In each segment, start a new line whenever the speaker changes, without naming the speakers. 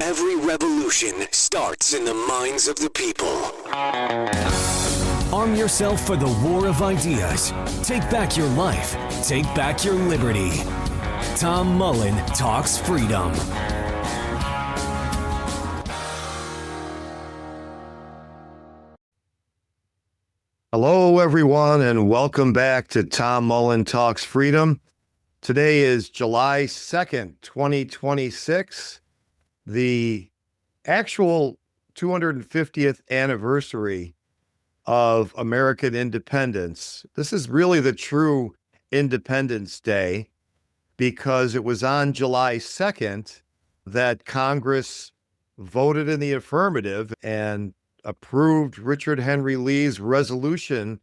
Every revolution starts in the minds of the people. Arm yourself for the war of ideas. Take back your life. Take back your liberty. Tom Mullen Talks Freedom.
Hello, everyone, and welcome back to Tom Mullen Talks Freedom. Today is July 2nd, 2026, the actual 250th anniversary of American independence. This is really the true Independence Day because it was on July 2nd that Congress voted in the affirmative and approved Richard Henry Lee's resolution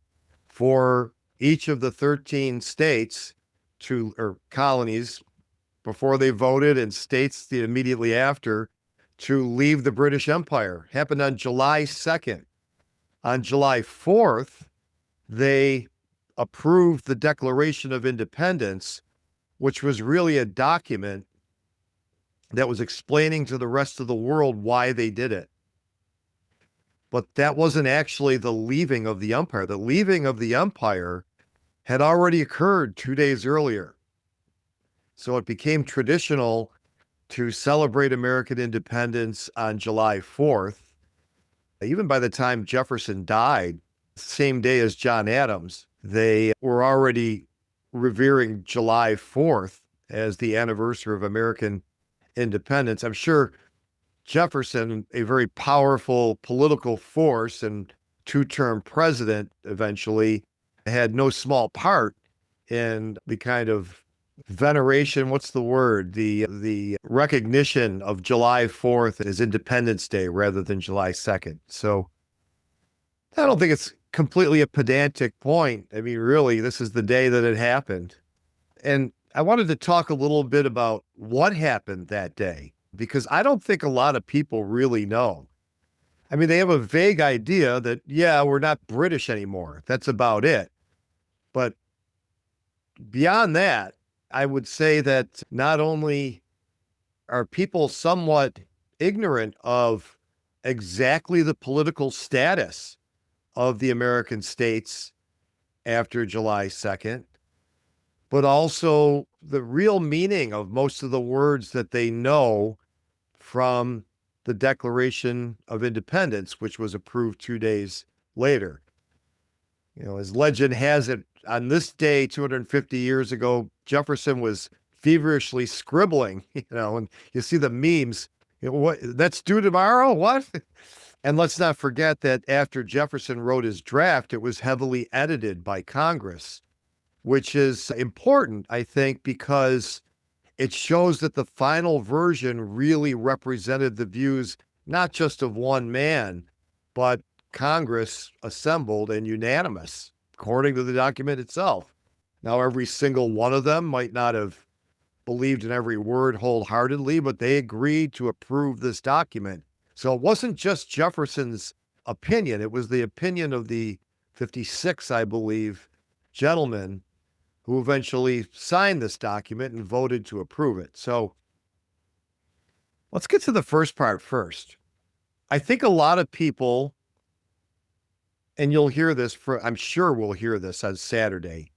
for each of the 13 states or colonies before they voted, and states immediately after, to leave the British Empire. Happened on July 2nd. On July 4th, they approved the Declaration of Independence, which was really a document that was explaining to the rest of the world why they did it. But that wasn't actually the leaving of the empire. The leaving of the empire had already occurred 2 days earlier. So it became traditional to celebrate American independence on July 4th. Even by the time Jefferson died, same day as John Adams, they were already revering July 4th as the anniversary of American independence. I'm sure Jefferson, a very powerful political force and two-term president eventually, had no small part in the kind of veneration, what's the word? The recognition of July 4th as Independence Day rather than July 2nd. So I don't think it's completely a pedantic point. I mean, really, this is the day that it happened. And I wanted to talk a little bit about what happened that day, because I don't think a lot of people really know. I mean, they have a vague idea that, yeah, we're not British anymore. That's about it. But beyond that, I would say that not only are people somewhat ignorant of exactly the political status of the American states after July 2nd, but also the real meaning of most of the words that they know from the Declaration of Independence, which was approved 2 days later. You know, as legend has it, on this day, 250 years ago, Jefferson was feverishly scribbling, and you see the memes, what, that's due tomorrow? What? And let's not forget that after Jefferson wrote his draft, it was heavily edited by Congress, which is important, I think, because it shows that the final version really represented the views not just of one man, but Congress assembled and unanimous, according to the document itself. Now, every single one of them might not have believed in every word wholeheartedly, but they agreed to approve this document. So it wasn't just Jefferson's opinion. It was the opinion of the 56, I believe, gentlemen who eventually signed this document and voted to approve it. So let's get to the first part first. I think a lot of people, and you'll hear this, I'm sure we'll hear this on Saturday.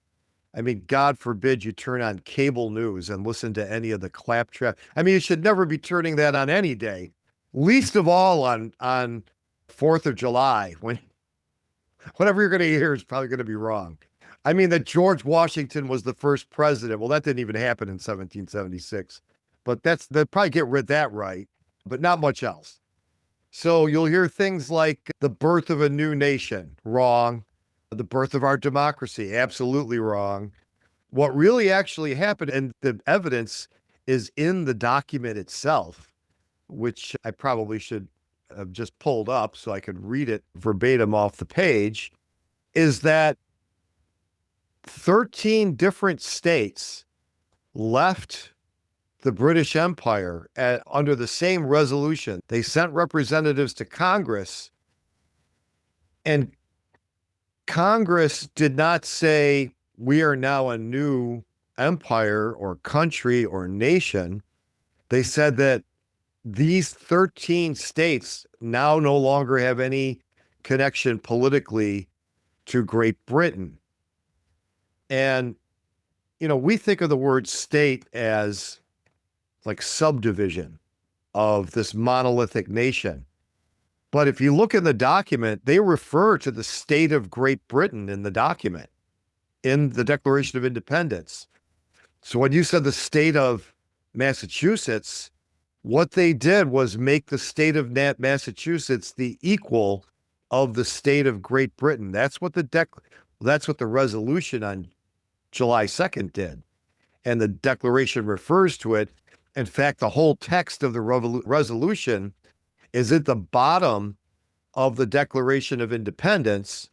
I mean, God forbid you turn on cable news and listen to any of the claptrap. I mean, you should never be turning that on any day, least of all on 4th of July, when whatever you're going to hear is probably going to be wrong. I mean, that George Washington was the first president. Well, that didn't even happen in 1776, but they'll probably get rid of that right, but not much else. So you'll hear things like the birth of a new nation, wrong. The birth of our democracy, absolutely wrong. What really actually happened, and the evidence is in the document itself, which I probably should have just pulled up so I could read it verbatim off the page, is that 13 different states left the British Empire under the same resolution. They sent representatives to Congress, and Congress did not say, we are now a new empire or country or nation. They said that these 13 states now no longer have any connection politically to Great Britain. And, we think of the word state as like subdivision of this monolithic nation. But if you look in the document, they refer to the state of Great Britain in the document, in the Declaration of Independence. So when you said the state of Massachusetts, what they did was make the state of Massachusetts the equal of the state of Great Britain. That's what the resolution on July 2nd did. And the declaration refers to it. In fact, the whole text of the resolution is at the bottom of the Declaration of Independence.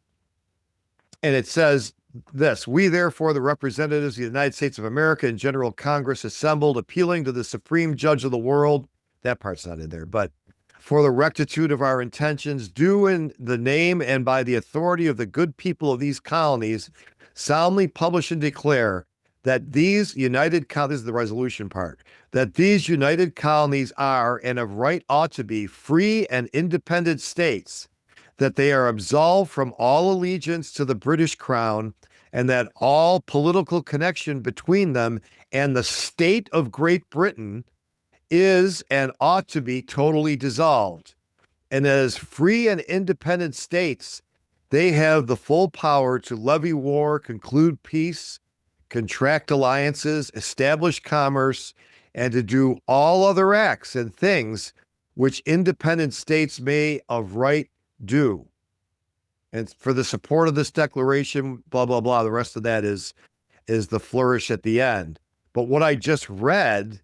And it says this: "We, therefore, the representatives of the United States of America in General Congress assembled, appealing to the Supreme Judge of the world," that part's not in there, "but for the rectitude of our intentions, do in the name and by the authority of the good people of these colonies, solemnly publish and declare that these united colonies," the resolution part, "that these united colonies are and of right ought to be free and independent states, that they are absolved from all allegiance to the British Crown, and that all political connection between them and the state of Great Britain is and ought to be totally dissolved. And as free and independent states, they have the full power to levy war, conclude peace, contract alliances, establish commerce, and to do all other acts and things which independent states may of right do. And for the support of this declaration, blah, blah, blah, the rest of that is the flourish at the end. But what I just read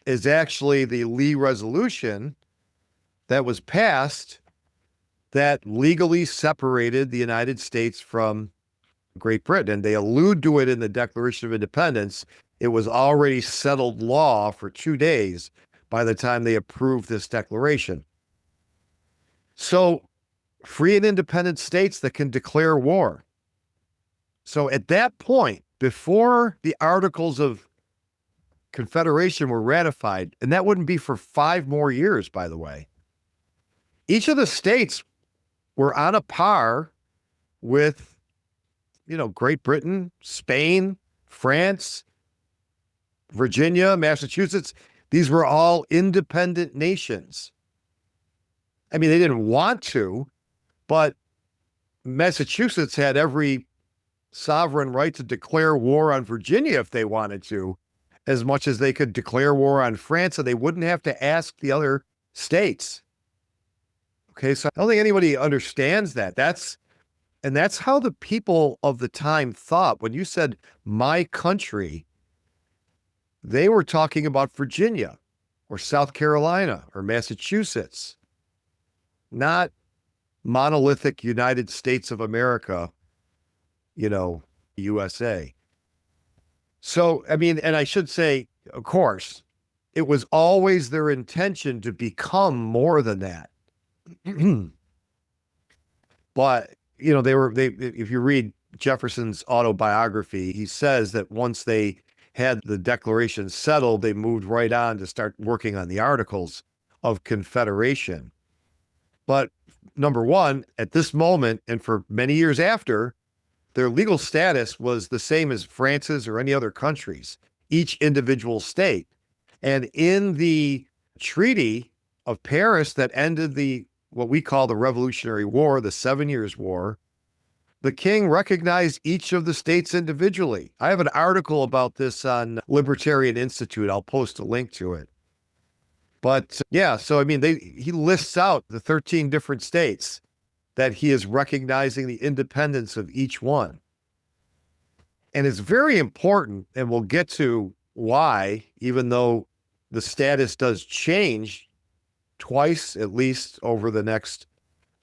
is actually the Lee resolution that was passed that legally separated the United States from Great Britain. And they allude to it in the Declaration of Independence. It was already settled law for 2 days by the time they approved this declaration. So, free and independent states that can declare war. So at that point, before the Articles of Confederation were ratified, and that wouldn't be for 5 more years, by the way, each of the states were on a par with, Great Britain, Spain, France, Virginia, Massachusetts. These were all independent nations. I mean, they didn't want to, but Massachusetts had every sovereign right to declare war on Virginia if they wanted to, as much as they could declare war on France, and they wouldn't have to ask the other states. Okay, so I don't think anybody understands that. That's how the people of the time thought. When you said my country, they were talking about Virginia or South Carolina or Massachusetts, not monolithic United States of America, USA. So, I mean, and I should say, of course, it was always their intention to become more than that. But, if you read Jefferson's autobiography, he says that once they had the Declaration settled, they moved right on to start working on the Articles of Confederation. But number one, at this moment, and for many years after, their legal status was the same as France's or any other country's, each individual state. And in the Treaty of Paris that ended what we call the Revolutionary War, the 7 Years' War, the king recognized each of the states individually. I have an article about this on Libertarian Institute. I'll post a link to it. But yeah, so I mean, he lists out the 13 different states that he is recognizing the independence of each one. And it's very important, and we'll get to why, even though the status does change twice at least over the next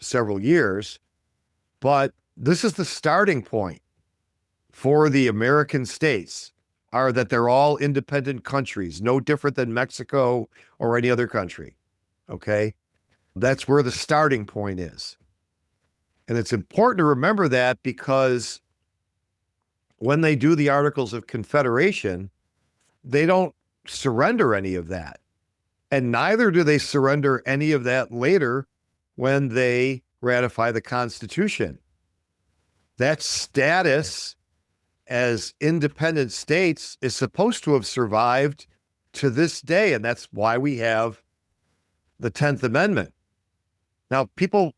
several years, but this is the starting point for the American states, are that they're all independent countries, no different than Mexico or any other country. Okay? That's where the starting point is. And it's important to remember that, because when they do the Articles of Confederation, they don't surrender any of that. And neither do they surrender any of that later when they ratify the Constitution. That status as independent states is supposed to have survived to this day. And that's why we have the 10th Amendment. Now, people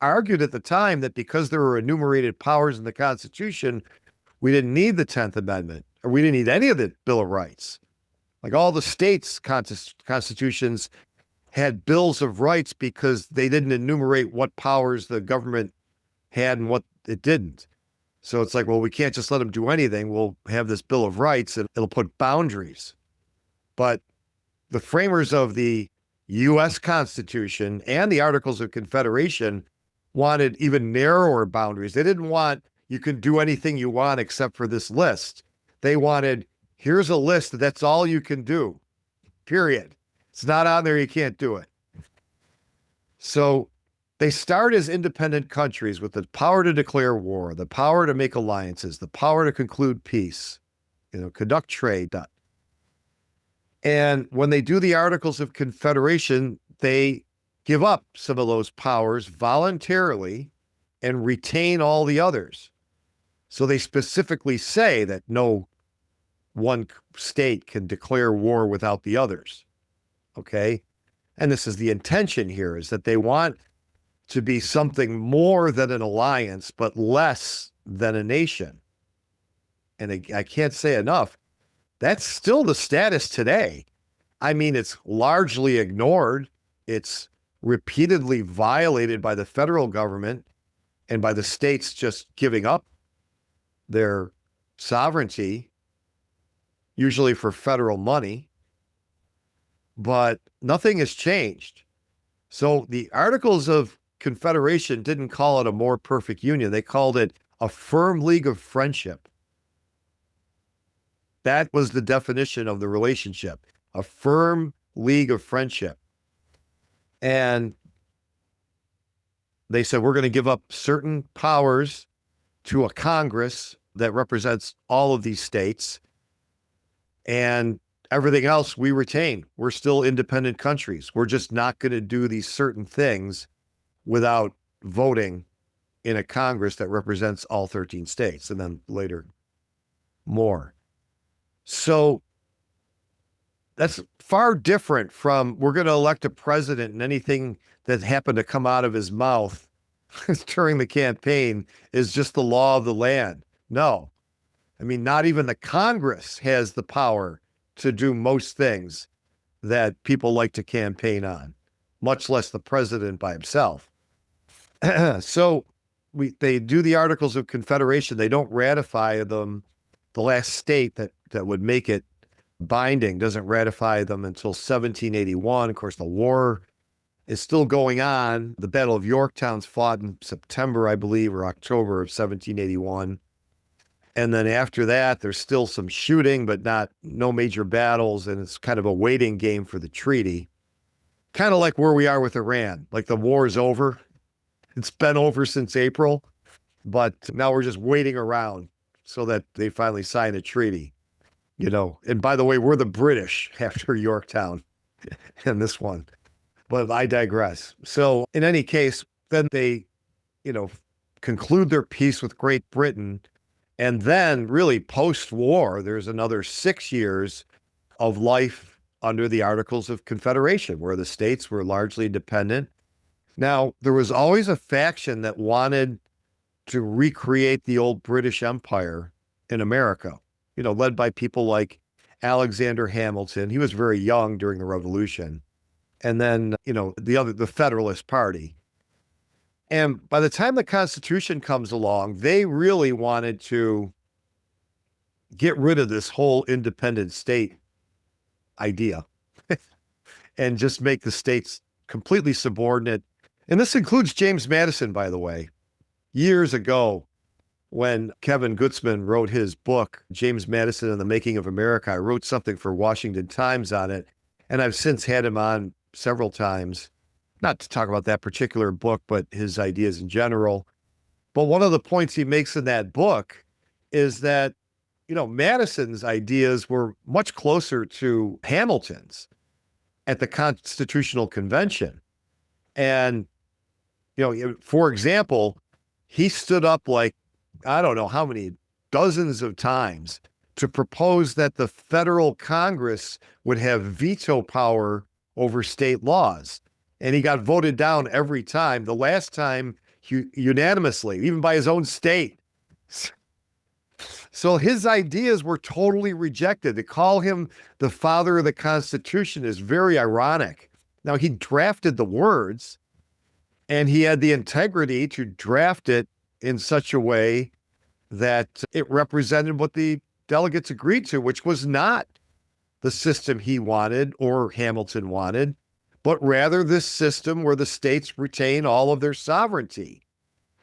argued at the time that because there were enumerated powers in the Constitution, we didn't need the 10th Amendment, or we didn't need any of the Bill of Rights. Like all the states' constitutions had bills of rights because they didn't enumerate what powers the government had and what it didn't. So it's like, well, we can't just let them do anything. We'll have this Bill of Rights and it'll put boundaries. But the framers of the U.S. Constitution and the Articles of Confederation wanted even narrower boundaries. They didn't want you can do anything you want except for this list. They wanted, here's a list, that's all you can do, period. It's not on there, you can't do it. So they start as independent countries with the power to declare war, the power to make alliances, the power to conclude peace, conduct trade. And when they do the Articles of Confederation, they give up some of those powers voluntarily and retain all the others. So they specifically say that no one state can declare war without the others. Okay? And this is the intention here, is that they want to be something more than an alliance, but less than a nation. And I can't say enough, that's still the status today. I mean, it's largely ignored. It's repeatedly violated by the federal government and by the states just giving up their sovereignty, usually for federal money. But nothing has changed. So the Articles of Confederation didn't call it a more perfect union. They called it a firm league of friendship. That was the definition of the relationship, a firm league of friendship. And they said, we're going to give up certain powers to a Congress that represents all of these states, and everything else we retain. We're still independent countries. We're just not going to do these certain things without voting in a Congress that represents all 13 states, and then later more. So that's far different from we're going to elect a president and anything that happened to come out of his mouth during the campaign is just the law of the land. No. I mean, not even the Congress has the power to do most things that people like to campaign on, much less the president by himself. So they do the Articles of Confederation. They don't ratify them. The last state that would make it binding doesn't ratify them until 1781. Of course, the war is still going on. The Battle of Yorktown's fought in September, I believe, or October of 1781. And then after that, there's still some shooting, but no major battles. And it's kind of a waiting game for the treaty. Kind of like where we are with Iran. Like the war is over. It's been over since April, but now we're just waiting around so that they finally sign a treaty, And by the way, we're the British after Yorktown in this one, but I digress. So in any case, then they, conclude their peace with Great Britain. And then really post-war, there's another 6 years of life under the Articles of Confederation, where the states were largely independent. Now, there was always a faction that wanted to recreate the old British Empire in America, led by people like Alexander Hamilton. He was very young during the Revolution. And then, the Federalist Party. And by the time the Constitution comes along, they really wanted to get rid of this whole independent state idea and just make the states completely subordinate. And this includes James Madison, by the way. Years ago, when Kevin Gutzman wrote his book, James Madison and the Making of America, I wrote something for Washington Times on it. And I've since had him on several times, not to talk about that particular book, but his ideas in general. But one of the points he makes in that book is that, Madison's ideas were much closer to Hamilton's. at the Constitutional Convention. And, for example, he stood up like, I don't know how many dozens of times to propose that the federal Congress would have veto power over state laws. And he got voted down every time. The last time, unanimously, even by his own state. So his ideas were totally rejected. To call him the father of the Constitution is very ironic. Now, he drafted the words, and he had the integrity to draft it in such a way that it represented what the delegates agreed to, which was not the system he wanted or Hamilton wanted, but rather this system where the states retain all of their sovereignty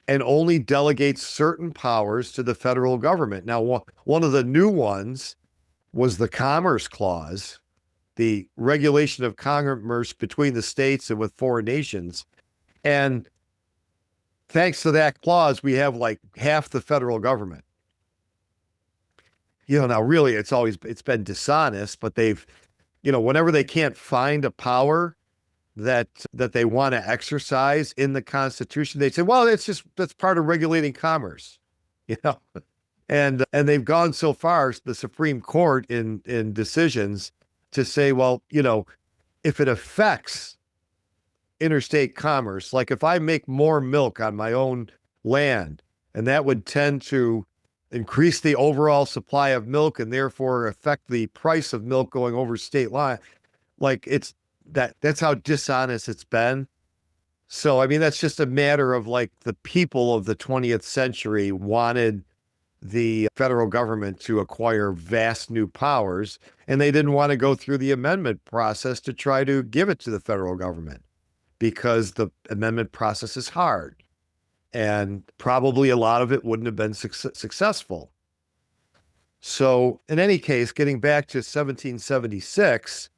and only delegate certain powers to the federal government. Now, one of the new ones was the Commerce Clause, the regulation of commerce between the states and with foreign nations. And thanks to that clause, we have like half the federal government. Now really it's been dishonest, but they've, whenever they can't find a power that they want to exercise in the Constitution, they say, well, that's part of regulating commerce, and they've gone so far, the Supreme Court in decisions, to say, well, if it affects interstate commerce, like if I make more milk on my own land, and that would tend to increase the overall supply of milk and therefore affect the price of milk going over state line, like that's how dishonest it's been. So, I mean, that's just a matter of like the people of the 20th century wanted the federal government to acquire vast new powers, and they didn't want to go through the amendment process to try to give it to the federal government because the amendment process is hard. And probably a lot of it wouldn't have been successful. So in any case, getting back to 1776,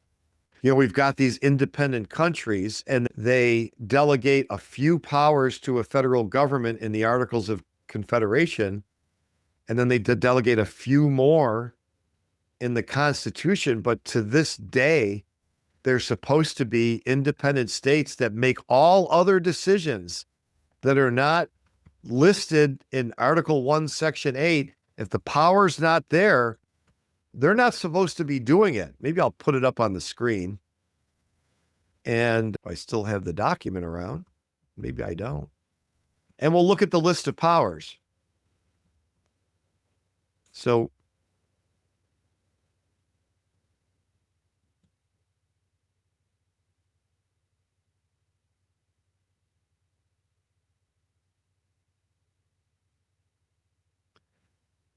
we've got these independent countries, and they delegate a few powers to a federal government in the Articles of Confederation, and then they delegate a few more in the Constitution. But to this day, they're supposed to be independent states that make all other decisions that are not listed in Article 1, Section 8. If the power's not there, they're not supposed to be doing it. Maybe I'll put it up on the screen. And I still have the document around. Maybe I don't. And we'll look at the list of powers. So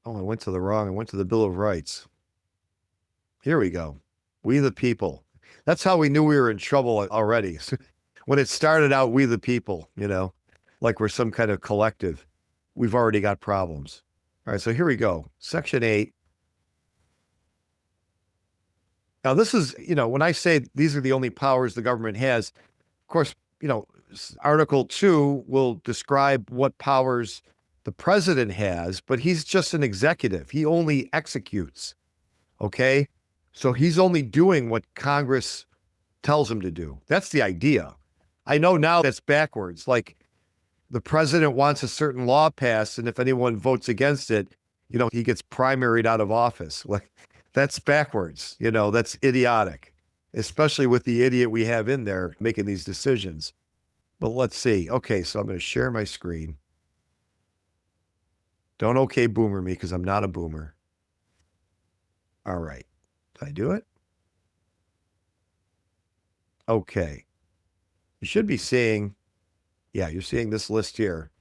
I went to the Bill of Rights. Here we go. We the people. That's how we knew we were in trouble already. When it started out, we the people, like we're some kind of collective, we've already got problems. All right, so here we go. Section 8. Now, this is, when I say these are the only powers the government has, of course, Article 2 will describe what powers the president has, but he's just an executive. He only executes. Okay? So he's only doing what Congress tells him to do. That's the idea. I know now that's backwards. Like the president wants a certain law passed, and if anyone votes against it, he gets primaried out of office. Like that's backwards. That's idiotic, especially with the idiot we have in there making these decisions. But let's see. Okay, so I'm going to share my screen. Don't okay boomer me because I'm not a boomer. All right. Did I do it? Okay. You should be seeing, you're seeing this list here.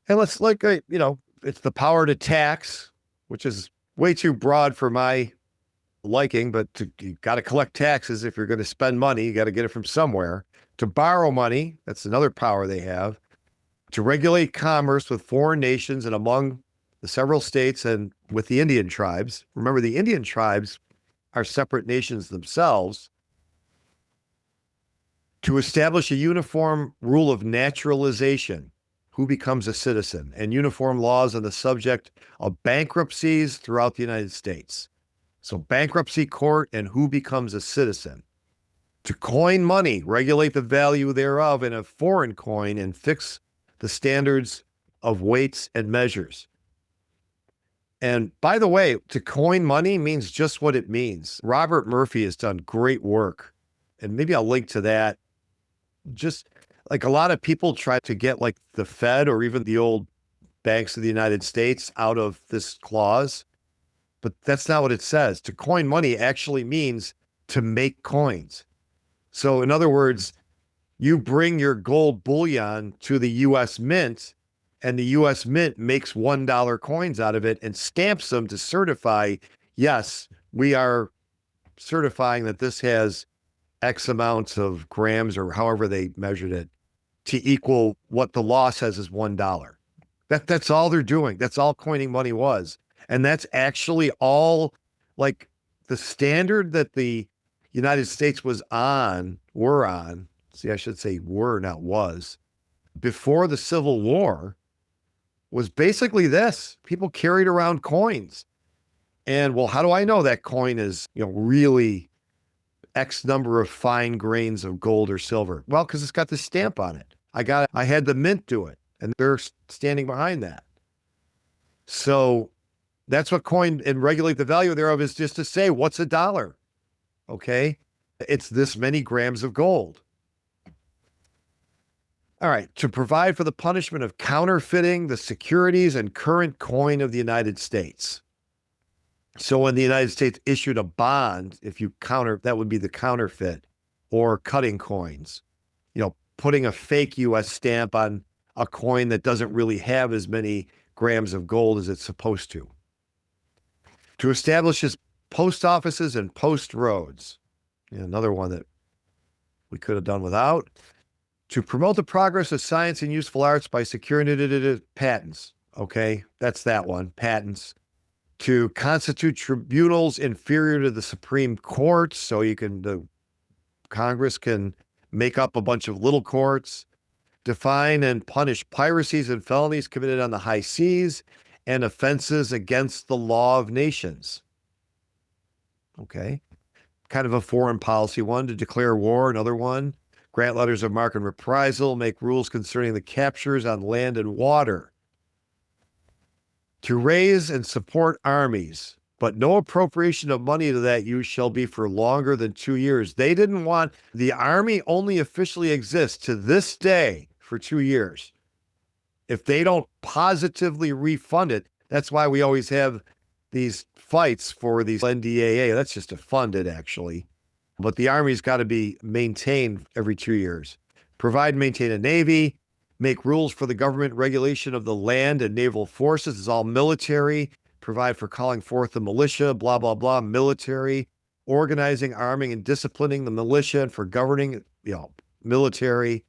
And let's it's the power to tax, which is way too broad for my liking, but you got to collect taxes. If you're going to spend money, you got to get it from somewhere. To borrow money, that's another power they have. To regulate commerce with foreign nations and among the several states and with the Indian tribes. Remember, the Indian tribes are separate nations themselves. To establish a uniform rule of naturalization, who becomes a citizen, and uniform laws on the subject of bankruptcies throughout the United States. So bankruptcy court and who becomes a citizen. To coin money, regulate the value thereof in a foreign coin and fix the standards of weights and measures. And by the way, to coin money means just what it means. Robert Murphy has done great work, and maybe I'll link to that. Just like a lot of people try to get like the Fed or even the old banks of the United States out of this clause, but that's not what it says. To coin money actually means to make coins. So in other words, you bring your gold bullion to the U.S. Mint, and the U.S. Mint makes $1 coins out of it and stamps them to certify, yes, we are certifying that this has X amounts of grams or however they measured it to equal what the law says is $1. That's all they're doing. That's all coining money was. And that's actually all like the standard that the United States were on. See, I should say were, not was. Before the Civil War was basically this. People carried around coins. And well, how do I know that coin is, really X number of fine grains of gold or silver? Well, because it's got the stamp on it. I had the mint do it, and they're standing behind that. So that's what coin and regulate the value thereof is, just to say, what's a dollar? Okay. It's this many grams of gold. All right. To provide for the punishment of counterfeiting the securities and current coin of the United States. So when the United States issued a bond, that would be the counterfeit, or cutting coins, putting a fake U.S. stamp on a coin that doesn't really have as many grams of gold as it's supposed to. To establish his post offices and post roads. Another one that we could have done without. To promote the progress of science and useful arts by securing patents. Okay, that's that one, patents. To constitute tribunals inferior to the Supreme Court, so the Congress can make up a bunch of little courts. Define and punish piracies and felonies committed on the high seas and offenses against the law of nations. Okay, kind of a foreign policy one. To declare war, another one. Grant letters of marque and reprisal, make rules concerning the captures on land and water. To raise and support armies, but no appropriation of money to that use shall be for longer than 2 years. They didn't want the army only officially exists to this day for 2 years. If they don't positively refund it, that's why we always have these fights for these NDAA. That's just to fund it, actually. But the Army's got to be maintained every 2 years. Provide and maintain a Navy. Make rules for the government regulation of the land and naval forces. It's all military. Provide for calling forth the militia, blah, blah, blah, military. Organizing, arming, and disciplining the militia, and for governing, military.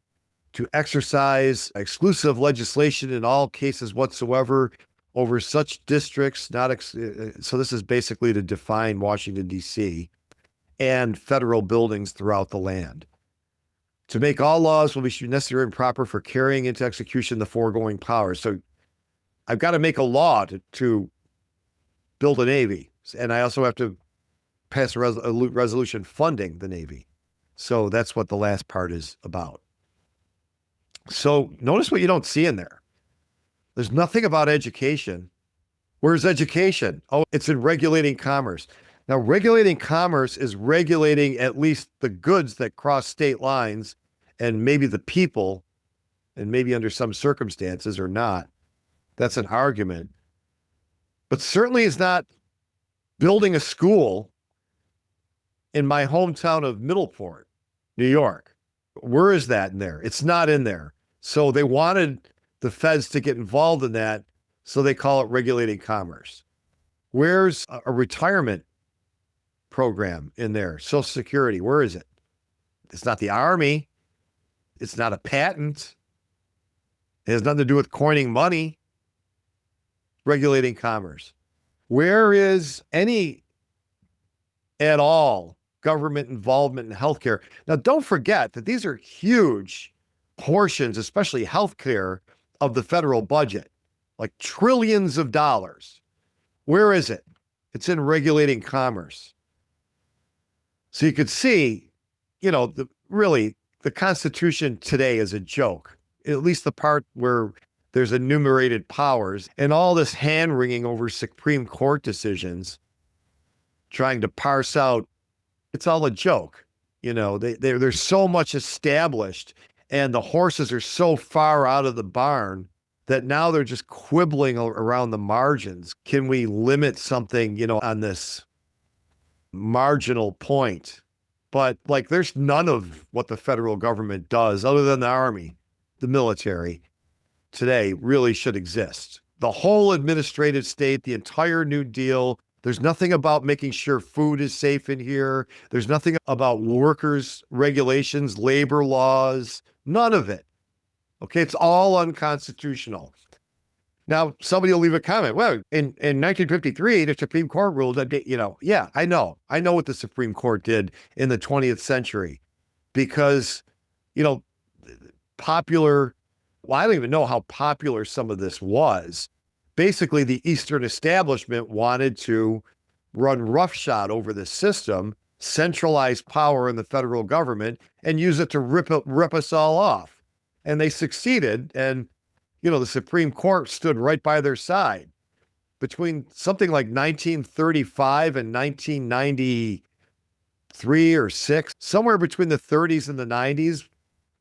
To exercise exclusive legislation in all cases whatsoever over such districts, so this is basically to define Washington, D.C., and federal buildings throughout the land. To make all laws will be necessary and proper for carrying into execution the foregoing powers. So I've got to make a law to build a Navy. And I also have to pass a resolution funding the Navy. So that's what the last part is about. So notice what you don't see in there. There's nothing about education. Where's education? Oh, it's in regulating commerce. Now, regulating commerce is regulating at least the goods that cross state lines, and maybe the people, and maybe under some circumstances or not. That's an argument. But certainly it's not building a school in my hometown of Middleport, New York. Where is that in there? It's not in there. So they wanted the feds to get involved in that, so they call it regulating commerce. Where's a retirement program in there? Social Security, where is it? It's not the Army. It's not a patent. It has nothing to do with coining money. Regulating commerce. Where is any at all government involvement in healthcare? Now, don't forget that these are huge portions, especially healthcare, of the federal budget, like trillions of dollars. Where is it? It's in regulating commerce. So you could see, really the Constitution today is a joke, at least the part where there's enumerated powers and all this hand wringing over Supreme Court decisions, trying to parse out. It's all a joke. There's so much established and the horses are so far out of the barn that now they're just quibbling around the margins. Can we limit something, on this marginal point? But like, there's none of what the federal government does other than the Army, the military today really should exist. The whole administrative state, the entire New Deal. There's nothing about making sure food is safe in here. There's nothing about workers' regulations, labor laws, none of it. Okay, it's all unconstitutional. Now, somebody will leave a comment. Well, in 1953, the Supreme Court ruled that, yeah, I know what the Supreme Court did in the 20th century because, popular, well, I don't even know how popular some of this was. Basically, the Eastern establishment wanted to run roughshod over the system, centralize power in the federal government, and use it to rip us all off. And they succeeded. And, the Supreme Court stood right by their side. Between something like 1935 and 1993 or 6, somewhere between the 30s and the 90s,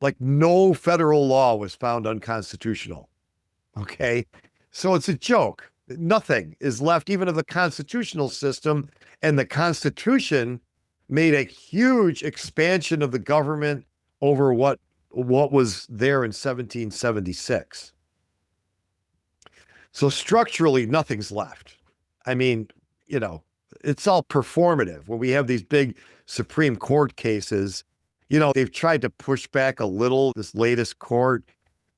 like no federal law was found unconstitutional. Okay. So it's a joke. Nothing is left even of the constitutional system. And the Constitution made a huge expansion of the government over what was there in 1776. So structurally, nothing's left. I mean, it's all performative. When we have these big Supreme Court cases, they've tried to push back a little, this latest court.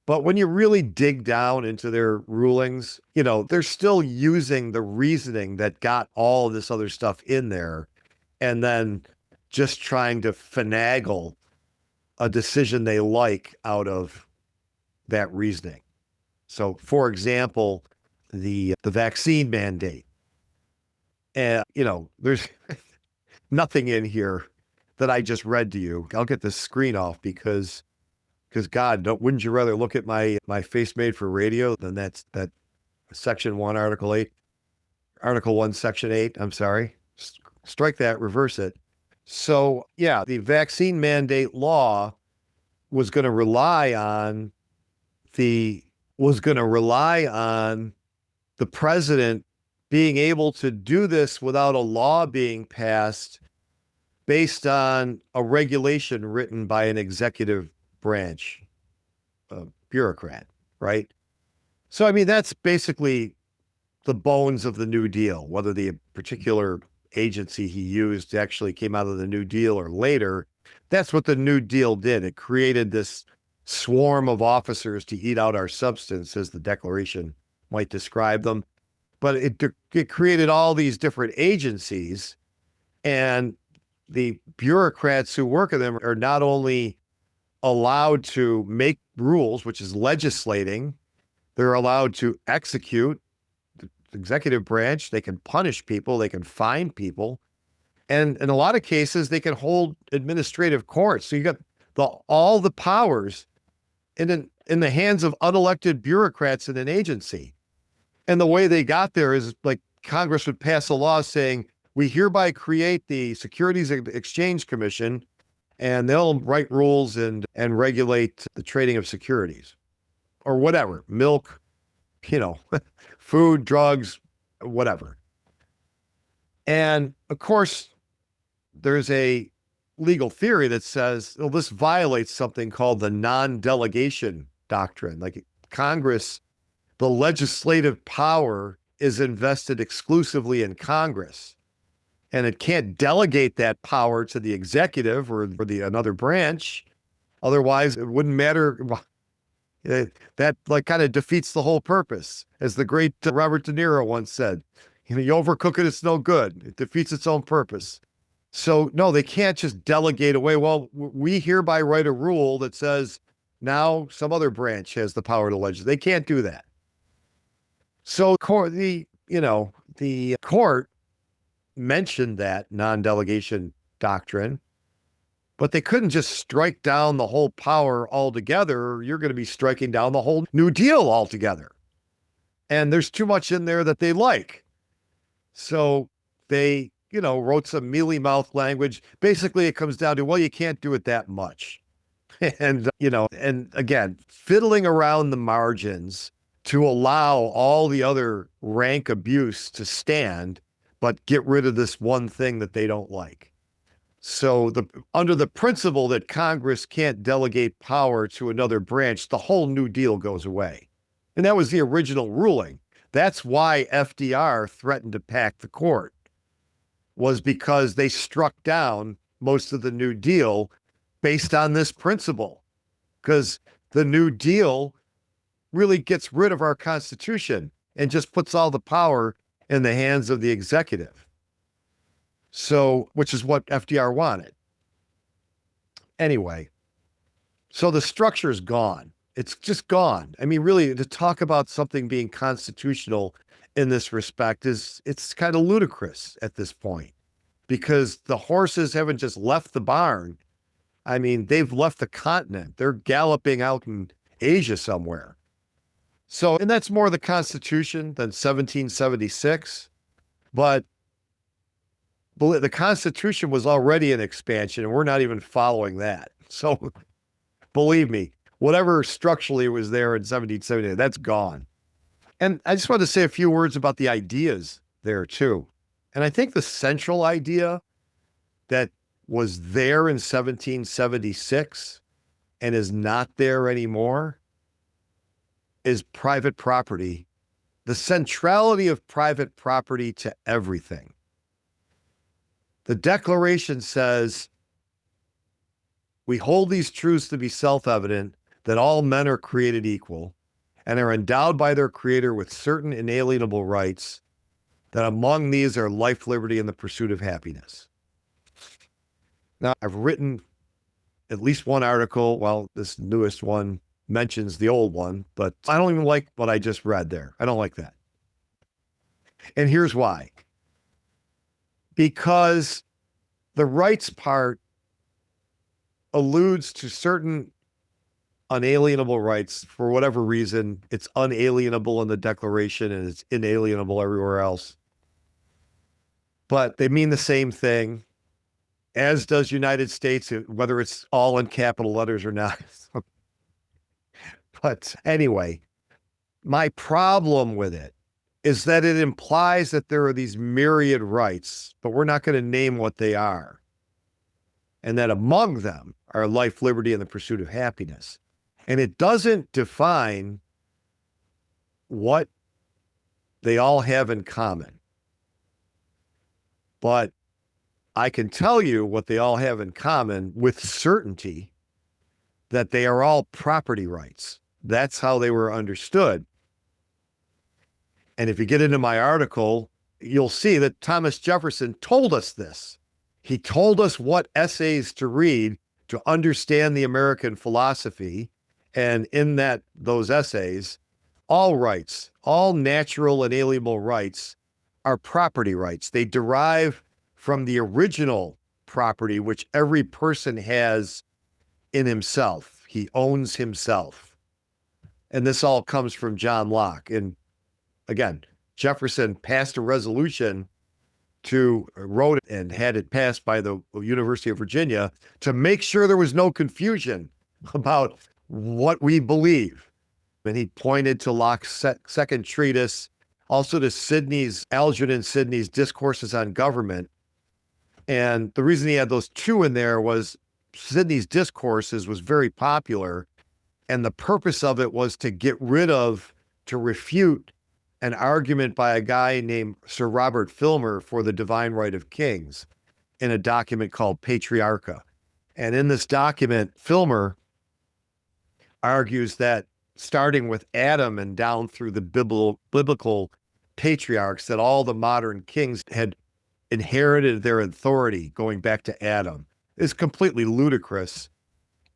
But when you really dig down into their rulings, they're still using the reasoning that got all of this other stuff in there and then just trying to finagle a decision they like out of that reasoning. So, for example, the vaccine mandate. And, there's nothing in here that I just read to you. I'll get the screen off because God, wouldn't you rather look at my face made for radio than that Section 1, Article 8? Article 1, Section 8, I'm sorry. Strike that, reverse it. So, yeah, the vaccine mandate law was going to rely on the president being able to do this without a law being passed based on a regulation written by an executive branch bureaucrat, right? So, I mean, that's basically the bones of the New Deal. Whether the particular agency he used actually came out of the New Deal or later, that's what the New Deal did. It created this swarm of officers to eat out our substance, as the Declaration might describe them. But it created all these different agencies, and the bureaucrats who work in them are not only allowed to make rules, which is legislating, they're allowed to execute. The executive branch, they can punish people, they can fine people, and in a lot of cases, they can hold administrative courts. So you got all the powers in the hands of unelected bureaucrats in an agency. And the way they got there is like Congress would pass a law saying, we hereby create the Securities and Exchange Commission, and they'll write rules and regulate the trading of securities or whatever, milk, food, drugs, whatever. And of course, there's a legal theory that says, well, this violates something called the non-delegation doctrine. Like Congress, the legislative power is invested exclusively in Congress, and it can't delegate that power to the executive or another branch. Otherwise, it wouldn't matter. That like kind of defeats the whole purpose. As the great Robert De Niro once said, you overcook it, it's no good. It defeats its own purpose. So no, they can't just delegate away. Well, we hereby write a rule that says now some other branch has the power to legislate. They can't do that. So the court mentioned that non-delegation doctrine, but they couldn't just strike down the whole power altogether. Or you're going to be striking down the whole New Deal altogether. And there's too much in there that they like. So they, wrote some mealy-mouthed language. Basically, it comes down to, well, you can't do it that much. And, and again, fiddling around the margins to allow all the other rank abuse to stand, but get rid of this one thing that they don't like. So under the principle that Congress can't delegate power to another branch, the whole New Deal goes away. And that was the original ruling. That's why FDR threatened to pack the court, was because they struck down most of the New Deal based on this principle. Because the New Deal really gets rid of our Constitution and just puts all the power in the hands of the executive. So, which is what FDR wanted. Anyway, so the structure is gone. It's just gone. I mean, really, to talk about something being constitutional in this respect it's kind of ludicrous at this point, because the horses haven't just left the barn. I mean, they've left the continent. They're galloping out in Asia somewhere. So, and that's more the Constitution than 1776. But the Constitution was already an expansion, and we're not even following that. So believe me, whatever structurally was there in 1770, that's gone. And I just want to say a few words about the ideas there too. And I think the central idea that was there in 1776 and is not there anymore is private property, the centrality of private property to everything. The Declaration says, we hold these truths to be self-evident, that all men are created equal and are endowed by their Creator with certain inalienable rights, that among these are life, liberty, and the pursuit of happiness. Now, I've written at least one article. Well, this newest one mentions the old one, but I don't even like what I just read there. I don't like that. And here's why. Because the rights part alludes to certain unalienable rights. For whatever reason, it's unalienable in the Declaration and it's inalienable everywhere else. But they mean the same thing, as does United States, whether it's all in capital letters or not. But anyway, my problem with it is that it implies that there are these myriad rights, but we're not going to name what they are. And that among them are life, liberty, and the pursuit of happiness. And it doesn't define what they all have in common. But I can tell you what they all have in common with certainty, that they are all property rights. That's how they were understood. And if you get into my article, you'll see that Thomas Jefferson told us this. He told us what essays to read to understand the American philosophy. And in those essays, all rights, all natural and inalienable rights are property rights. They derive from the original property, which every person has in himself. He owns himself. And this all comes from John Locke. And again, Jefferson passed a resolution wrote it and had it passed by the University of Virginia to make sure there was no confusion about what we believe. And he pointed to Locke's second treatise, also to Algernon Sidney's Discourses on Government. And the reason he had those two in there was Sidney's Discourses was very popular. And the purpose of it was to refute an argument by a guy named Sir Robert Filmer for the Divine Right of Kings in a document called Patriarcha. And in this document, Filmer argues that starting with Adam and down through the biblical patriarchs, that all the modern kings had inherited their authority going back to Adam. It's completely ludicrous.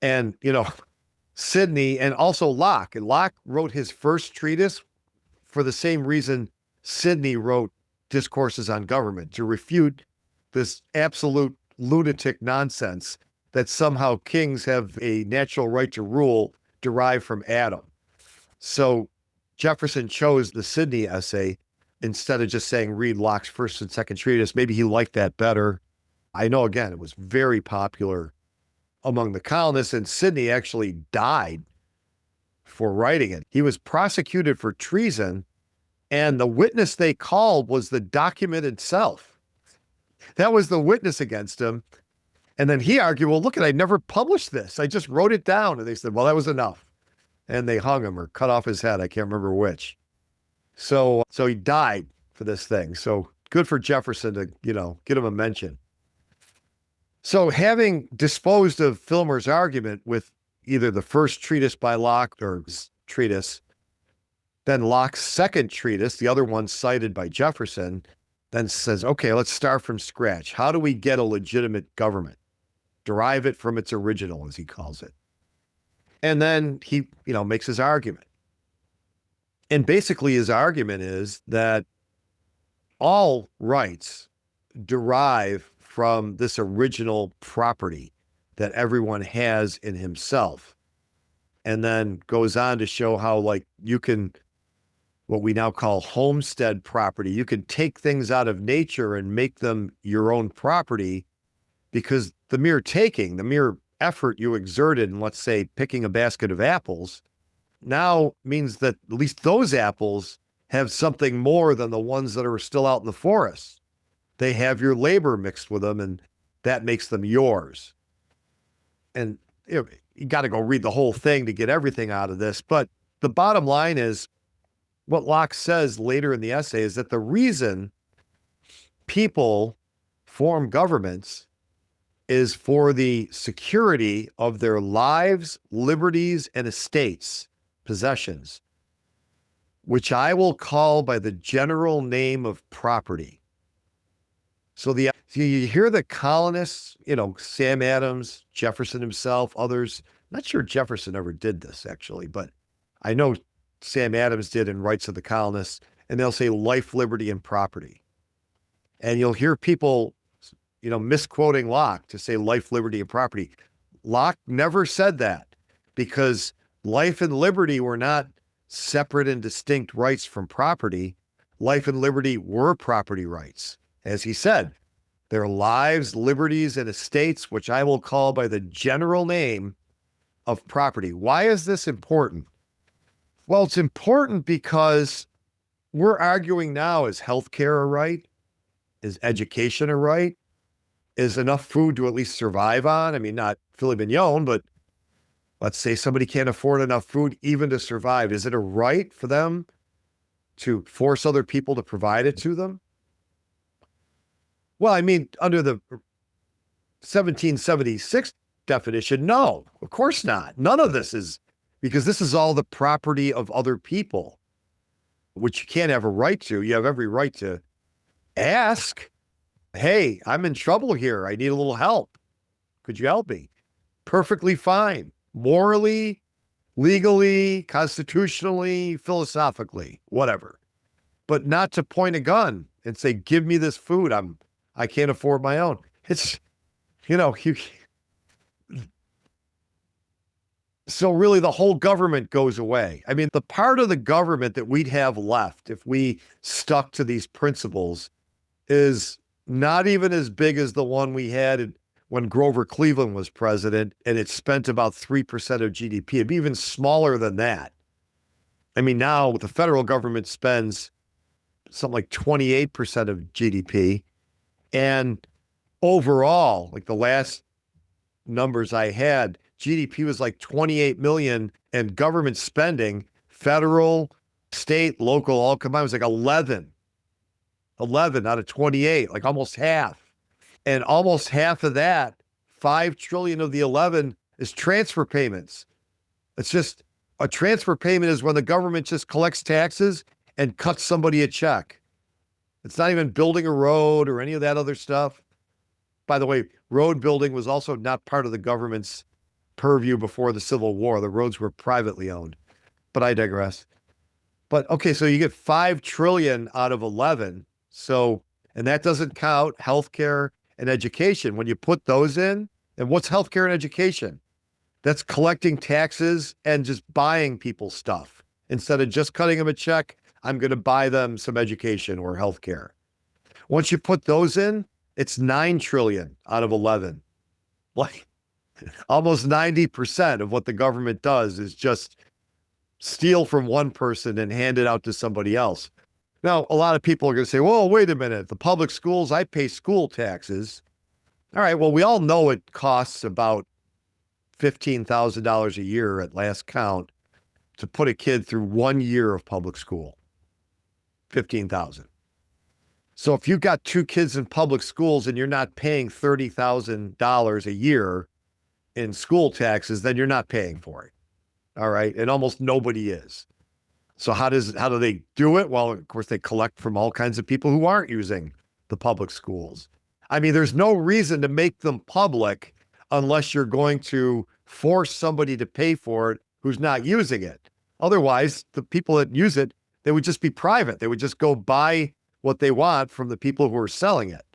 And, Sidney and also Locke wrote his first treatise for the same reason Sidney wrote discourses on government, to refute this absolute lunatic nonsense that somehow kings have a natural right to rule derived from Adam. So Jefferson chose the Sidney essay instead of just saying read Locke's first and second treatise. Maybe he liked that better. I know, again, it was very popular among the colonists, and Sidney actually died for writing it. He was prosecuted for treason, and the witness they called was the document itself. That was the witness against him. And then he argued, well, look, I never published this. I just wrote it down. And they said, well, that was enough. And they hung him or cut off his head. I can't remember which. So he died for this thing. So good for Jefferson to, get him a mention. So having disposed of Filmer's argument with either the first treatise by Locke or treatise, then Locke's second treatise, the other one cited by Jefferson, then says, okay, let's start from scratch. How do we get a legitimate government? Derive it from its original, as he calls it. And then he, makes his argument. And basically his argument is that all rights derive from this original property that everyone has in himself. And then goes on to show how, you can, what we now call homestead property, you can take things out of nature and make them your own property, because the mere taking, the mere effort you exerted in, let's say, picking a basket of apples, now means that at least those apples have something more than the ones that are still out in the forest. They have your labor mixed with them, and that makes them yours. And you got to go read the whole thing to get everything out of this. But the bottom line is, what Locke says later in the essay is that the reason people form governments is for the security of their lives, liberties, and estates, possessions, which I will call by the general name of property. So you hear the colonists, Sam Adams, Jefferson himself, others. I'm not sure Jefferson ever did this, actually, but I know Sam Adams did in Rights of the Colonists, and they'll say life, liberty, and property. And you'll hear people, misquoting Locke to say life, liberty, and property. Locke never said that, because life and liberty were not separate and distinct rights from property. Life and liberty were property rights. As he said, their lives, liberties, and estates, which I will call by the general name of property. Why is this important? Well, it's important because we're arguing now, is healthcare a right? Is education a right? Is enough food to at least survive on? I mean, not filet mignon, but let's say somebody can't afford enough food even to survive. Is it a right for them to force other people to provide it to them? Well, I mean, under the 1776 definition, no, of course not. None of this is, because this is all the property of other people, which you can't have a right to. You have every right to ask, hey, I'm in trouble here. I need a little help. Could you help me? Perfectly fine. Morally, legally, constitutionally, philosophically, whatever. But not to point a gun and say, give me this food. I can't afford my own. It's, so really the whole government goes away. I mean, the part of the government that we'd have left if we stuck to these principles is not even as big as the one we had when Grover Cleveland was president, and it spent about 3% of GDP. It'd be even smaller than that. I mean, now the federal government spends something like 28% of GDP. And overall, like the last numbers I had, GDP was like 28 million, and government spending, federal, state, local, all combined, was like 11 out of 28, like almost half. And almost half of that, 5 trillion of the 11, is transfer payments. It's just, a transfer payment is when the government just collects taxes and cuts somebody a check. It's not even building a road or any of that other stuff. By the way, road building was also not part of the government's purview before the Civil War. The roads were privately owned, but I digress. But okay, so you get 5 trillion out of 11. So, and that doesn't count healthcare and education. When you put those in, and what's healthcare and education? That's collecting taxes and just buying people stuff. Instead of just cutting them a check, I'm going to buy them some education or healthcare. Once you put those in, it's 9 trillion out of 11. Like almost 90% of what the government does is just steal from one person and hand it out to somebody else. Now, a lot of people are going to say, well, wait a minute. The public schools, I pay school taxes. All right, well, we all know it costs about $15,000 a year at last count to put a kid through 1 year of public school. 15,000. So if you've got 2 kids in public schools and you're not paying $30,000 a year in school taxes, then you're not paying for it. All right. And almost nobody is. So how do they do it? Well, of course, they collect from all kinds of people who aren't using the public schools. I mean, there's no reason to make them public unless you're going to force somebody to pay for it who's not using it. Otherwise, the people that use it, they would just be private. They would just go buy what they want from the people who are selling it.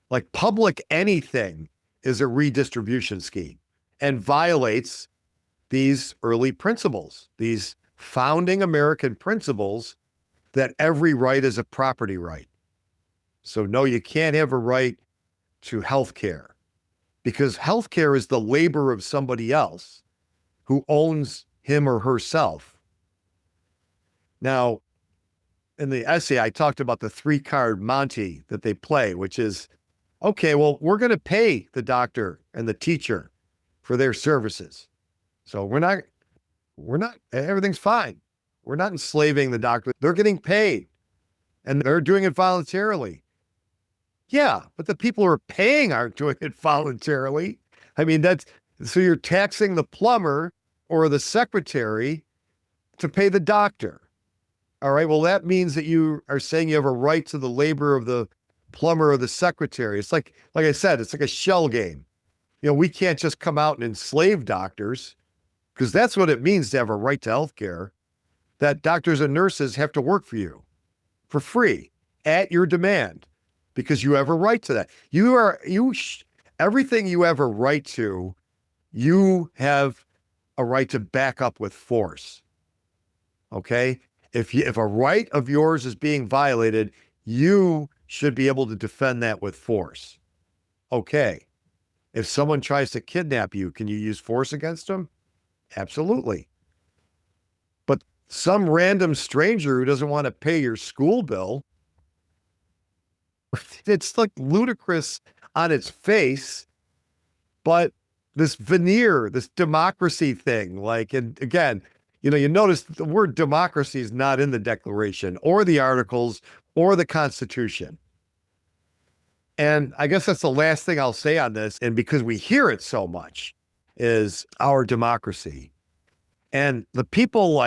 Like public anything is a redistribution scheme and violates these early principles, these founding American principles that every right is a property right. So no, you can't have a right to health care because health care is the labor of somebody else who owns him or herself. Now, in the essay, I talked about the 3-card Monte that they play, which is, okay, well, we're going to pay the doctor and the teacher for their services. So we're not, everything's fine. We're not enslaving the doctor. They're getting paid and they're doing it voluntarily. Yeah, but the people who are paying aren't doing it voluntarily. I mean, so you're taxing the plumber or the secretary to pay the doctor. All right, well, that means that you are saying you have a right to the labor of the plumber or the secretary. It's like I said, it's like a shell game. You know, we can't just come out and enslave doctors because that's what it means to have a right to health care, that doctors and nurses have to work for you for free at your demand because you have a right to that. Everything you have a right to, you have a right to back up with force. Okay? If a right of yours is being violated, you should be able to defend that with force. Okay. If someone tries to kidnap you, can you use force against them? Absolutely. But some random stranger who doesn't want to pay your school bill, it's like ludicrous on its face, but this veneer, this democracy thing, and again, you notice the word democracy is not in the Declaration or the Articles or the Constitution. And I guess that's the last thing I'll say on this. And because we hear it so much, is our democracy. And the people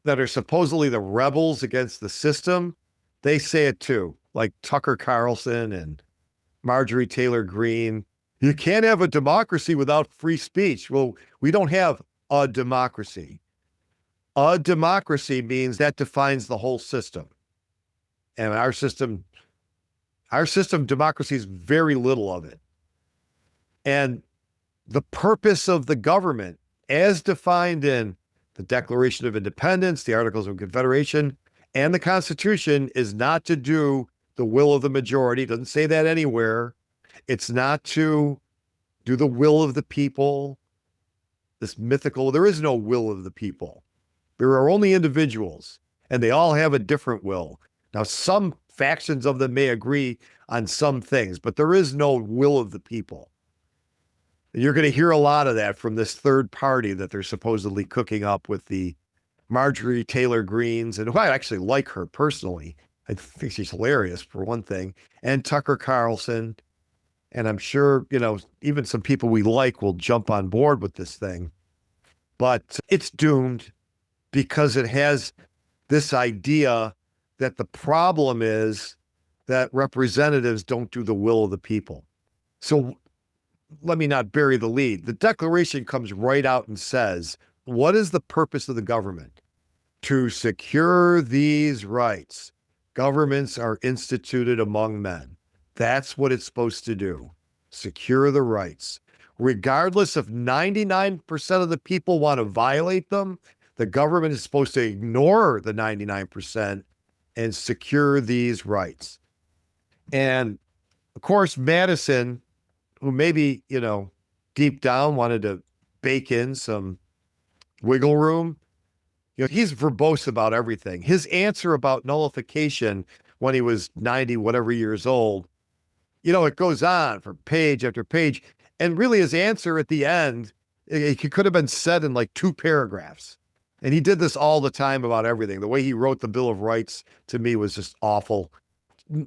that are supposedly the rebels against the system, they say it too, like Tucker Carlson and Marjorie Taylor Greene. You can't have a democracy without free speech. Well, we don't have a democracy. A democracy means that defines the whole system. And our system, democracy is very little of it. And the purpose of the government, as defined in the Declaration of Independence, the Articles of Confederation, and the Constitution, is not to do the will of the majority. It doesn't say that anywhere. It's not to do the will of the people. This mythical, there is no will of the people. There are only individuals, and they all have a different will. Now, some factions of them may agree on some things, but there is no will of the people. And you're going to hear a lot of that from this third party that they're supposedly cooking up with the Marjorie Taylor Greenes, and who I actually like her personally. I think she's hilarious, for one thing, and Tucker Carlson. And I'm sure, even some people we like will jump on board with this thing. But it's doomed because it has this idea that the problem is that representatives don't do the will of the people. So let me not bury the lead. The Declaration comes right out and says, what is the purpose of the government? To secure these rights. Governments are instituted among men. That's what it's supposed to do. Secure the rights. Regardless if 99% of the people want to violate them, the government is supposed to ignore the 99% and secure these rights. And of course, Madison, who maybe, deep down wanted to bake in some wiggle room, he's verbose about everything. His answer about nullification when he was 90, whatever years old, it goes on for page after page. And really his answer at the end, it could have been said in like 2 paragraphs. And he did this all the time about everything. The way he wrote the Bill of Rights to me was just awful.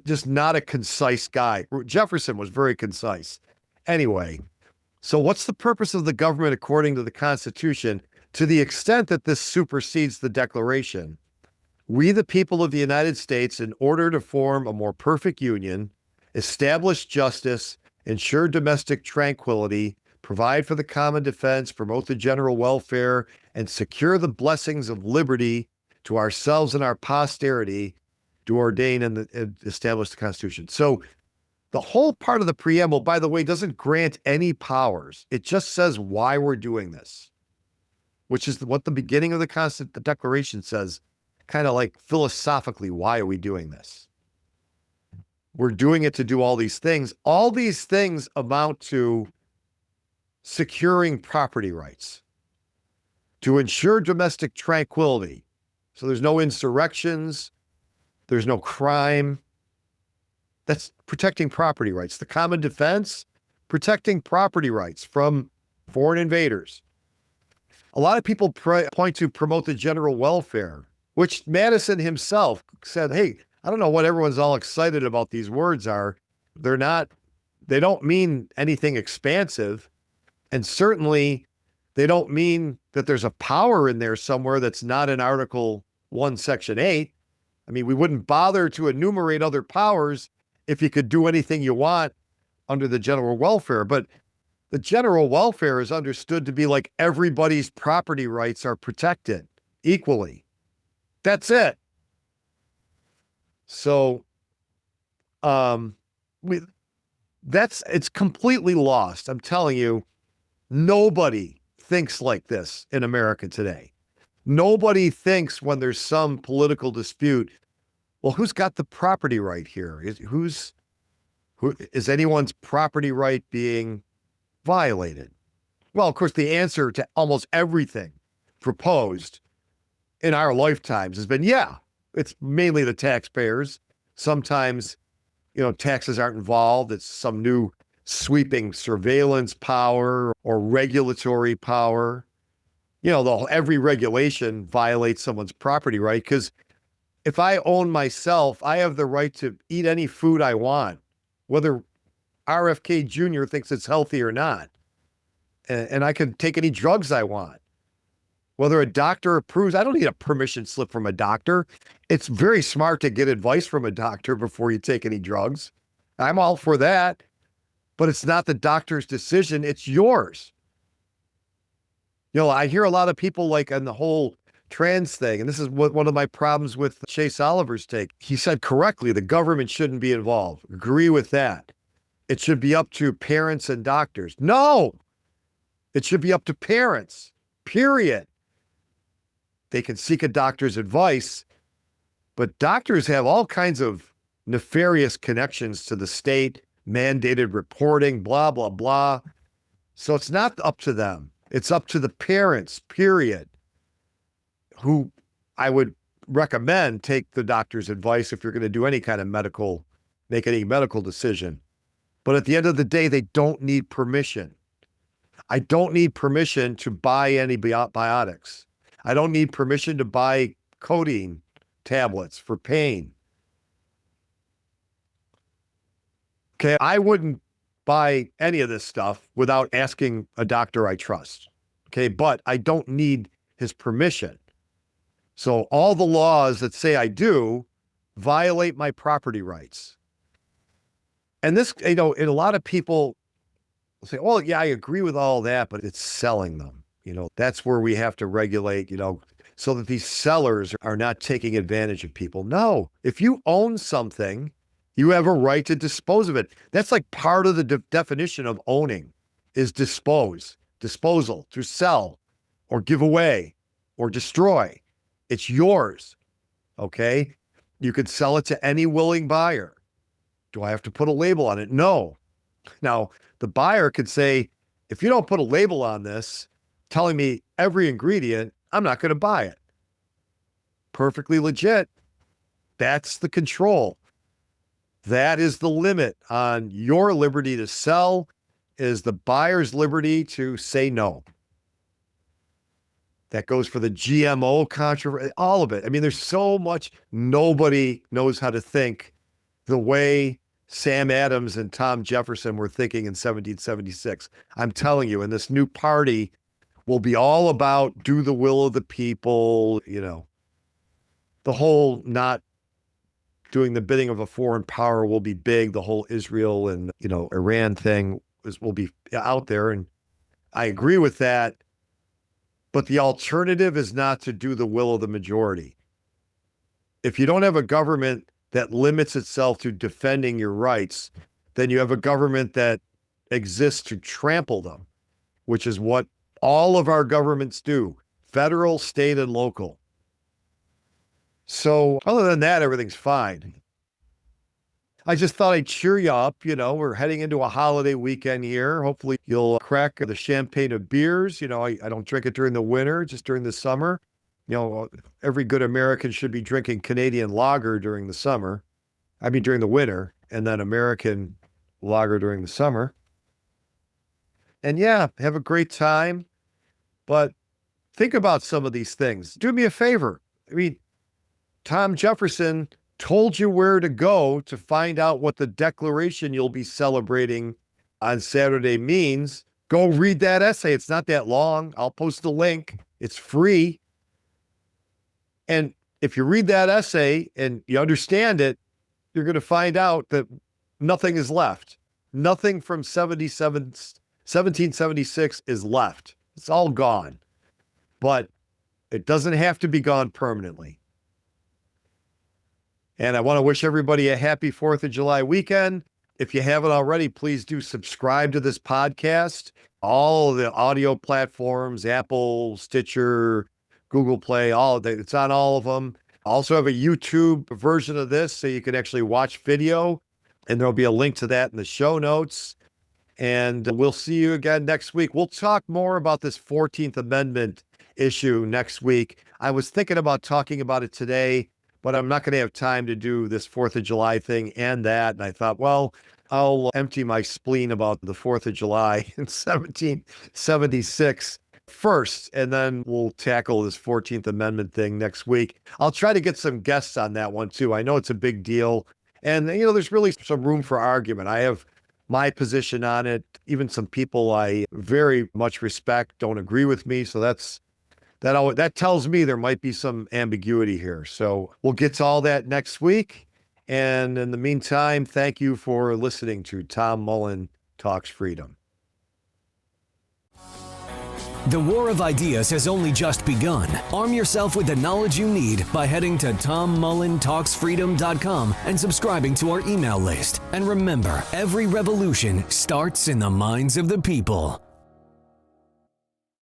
Just not a concise guy. Jefferson was very concise. Anyway, so what's the purpose of the government according to the Constitution? To the extent that this supersedes the Declaration, we, the people of the United States, in order to form a more perfect union, establish justice, ensure domestic tranquility, provide for the common defense, promote the general welfare, and secure the blessings of liberty to ourselves and our posterity, to ordain and establish the Constitution. So the whole part of the preamble, by the way, doesn't grant any powers. It just says why we're doing this, which is what the beginning of the Declaration says, kind of like philosophically, why are we doing this? We're doing it to do all these things. All these things amount to securing property rights, to ensure domestic tranquility. So there's no insurrections, there's no crime. That's protecting property rights. The common defense, protecting property rights from foreign invaders. A lot of people point to promote the general welfare, which Madison himself said, hey, I don't know what everyone's all excited about these words are. They don't mean anything expansive. And certainly they don't mean that there's a power in there somewhere that's not in Article 1, Section 8. I mean, we wouldn't bother to enumerate other powers if you could do anything you want under the general welfare. But the general welfare is understood to be like everybody's property rights are protected equally. That's it. So it's completely lost. I'm telling you, nobody thinks like this in America today. Nobody thinks when there's some political dispute, well, who's got the property right here? Is anyone's property right being violated? Well, of course, the answer to almost everything proposed in our lifetimes has been, yeah, it's mainly the taxpayers. Sometimes, taxes aren't involved. It's some new sweeping surveillance power or regulatory power. Every regulation violates someone's property right, because if I own myself, I have the right to eat any food I want, whether RFK Jr. thinks it's healthy or not. And I can take any drugs I want. Whether a doctor approves, I don't need a permission slip from a doctor. It's very smart to get advice from a doctor before you take any drugs. I'm all for that, but it's not the doctor's decision, it's yours. I hear a lot of people like on the whole trans thing, and this is one of my problems with Chase Oliver's take. He said correctly, the government shouldn't be involved. Agree with that. It should be up to parents and doctors. No, it should be up to parents, period. They can seek a doctor's advice, but doctors have all kinds of nefarious connections to the state, mandated reporting, blah, blah, blah. So it's not up to them. It's up to the parents, period, who I would recommend take the doctor's advice if you're going to do any kind of make any medical decision. But at the end of the day, they don't need permission. I don't need permission to buy antibiotics. I don't need permission to buy codeine tablets for pain. Okay, I wouldn't buy any of this stuff without asking a doctor I trust. Okay, but I don't need his permission. So all the laws that say I do violate my property rights. And this, and a lot of people say, oh, yeah, I agree with all that, but it's selling them. That's where we have to regulate, so that these sellers are not taking advantage of people. No, if you own something, you have a right to dispose of it. That's like part of the definition of owning is disposal, to sell or give away or destroy. It's yours, okay? You could sell it to any willing buyer. Do I have to put a label on it? No. Now, the buyer could say, if you don't put a label on this telling me every ingredient, I'm not going to buy it. Perfectly legit. That's the control. That is the limit on your liberty to sell, is the buyer's liberty to say no. That goes for the GMO controversy, all of it. I mean, there's so much. Nobody knows how to think the way Sam Adams and Tom Jefferson were thinking in 1776. I'm telling you, and this new party will be all about do the will of the people, the whole not doing the bidding of a foreign power will be big. The whole Israel and, Iran thing will be out there. And I agree with that. But the alternative is not to do the will of the majority. If you don't have a government that limits itself to defending your rights, then you have a government that exists to trample them, which is what all of our governments do, federal, state, and local. So other than that, everything's fine. I just thought I'd cheer you up. We're heading into a holiday weekend here. Hopefully you'll crack the champagne of beers. I don't drink it during the winter, just during the summer. Every good American should be drinking Canadian lager during the summer. I mean, during the winter, and then American lager during the summer. And yeah, have a great time. But think about some of these things. Do me a favor. I mean, Tom Jefferson told you where to go to find out what the declaration you'll be celebrating on Saturday means. Go read that essay. It's not that long. I'll post the link. It's free. And if you read that essay and you understand it, you're going to find out that nothing is left. Nothing from 1776 is left. It's all gone. But it doesn't have to be gone permanently. And I want to wish everybody a happy 4th of July weekend. If you haven't already, please do subscribe to this podcast. All of the audio platforms, Apple, Stitcher, Google Play, it's on all of them. I also have a YouTube version of this so you can actually watch video, and there'll be a link to that in the show notes. And we'll see you again next week. We'll talk more about this 14th Amendment issue next week. I was thinking about talking about it today, but I'm not going to have time to do this 4th of July thing and that. And I thought, well, I'll empty my spleen about the 4th of July in 1776 first, and then we'll tackle this 14th Amendment thing next week. I'll try to get some guests on that one too. I know it's a big deal. And, there's really some room for argument. I have my position on it. Even some people I very much respect don't agree with me. So that tells me there might be some ambiguity here. So we'll get to all that next week. And in the meantime, thank you for listening to Tom Mullen Talks Freedom.
The war of ideas has only just begun. Arm yourself with the knowledge you need by heading to TomMullenTalksFreedom.com and subscribing to our email list. And remember, every revolution starts in the minds of the people.